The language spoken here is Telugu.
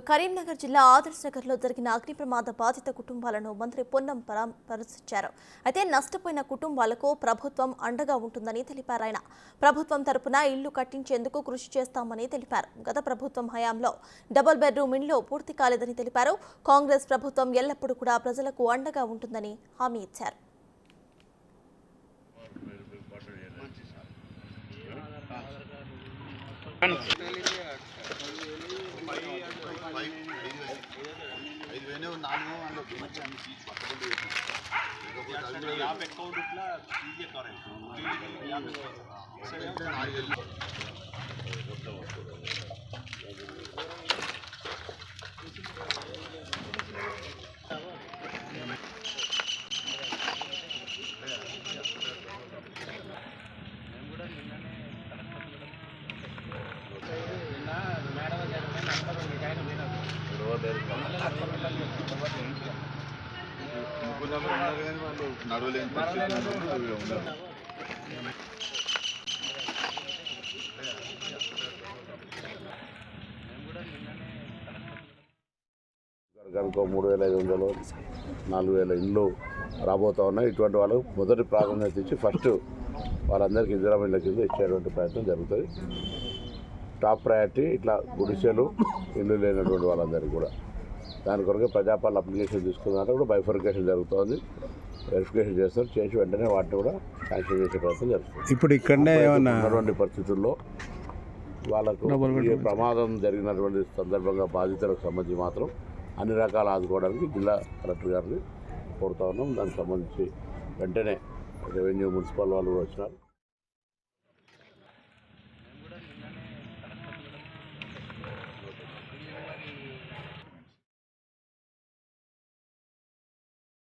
కరీంనగర్ జిల్లా ఆదర్శ్ నగర్లో జరిగిన అగ్ని ప్రమాద బాధిత కుటుంబాలను మంత్రి పొన్నం పరామర్శించారు. అయితే నష్టపోయిన కుటుంబాలకు ప్రభుత్వం అండగా ఉంటుందని తెలిపారు. ఆయన ప్రభుత్వం తరపున ఇళ్లు కట్టించేందుకు కృషి చేస్తామని తెలిపారు. గత ప్రభుత్వం హయాంలో డబుల్ బెడ్రూమ్ ఇళ్లు పూర్తి కాలేదని తెలిపారు. కాంగ్రెస్ ప్రభుత్వం ఎల్లప్పుడూ కూడా ప్రజలకు అండగా ఉంటుందని హామీ ఇచ్చారు. కనుక 3,500 4,000 ఇళ్ళు రాబోతా ఉన్నాయి. ఇటువంటి వాళ్ళకు మొదటి ప్రాధాన్యత ఇచ్చి ఫస్ట్ వాళ్ళందరికీ ఇందిరా ఇళ్ళ కింద ఇచ్చేటువంటి ప్రయత్నం జరుగుతుంది. టాప్ ప్రయారిటీ ఇట్లా గుడిసెలు ఇల్లు లేనటువంటి వాళ్ళందరికీ కూడా దాని కొరకు ప్రజాపాలన అప్లికేషన్ తీసుకున్నట్టు కూడా బైఫర్కేషన్ జరుగుతుంది. వెరిఫికేషన్ చేస్తారు, చేసి వెంటనే వాటిని కూడా శాంక్షన్ చేసే ప్రయత్నం జరుగుతుంది. ఇప్పుడు ఇక్కడనే ఉన్నటువంటి పరిస్థితుల్లో వాళ్ళకు ఏ ప్రమాదం జరిగినటువంటి సందర్భంగా బాధితులకు సంబంధించి మాత్రం అన్ని రకాలు ఆదుకోవడానికి జిల్లా కలెక్టర్ గారిని కోరుతా ఉన్నాం. దానికి సంబంధించి వెంటనే రెవెన్యూ మున్సిపల్ వాళ్ళు కూడా వచ్చినారు.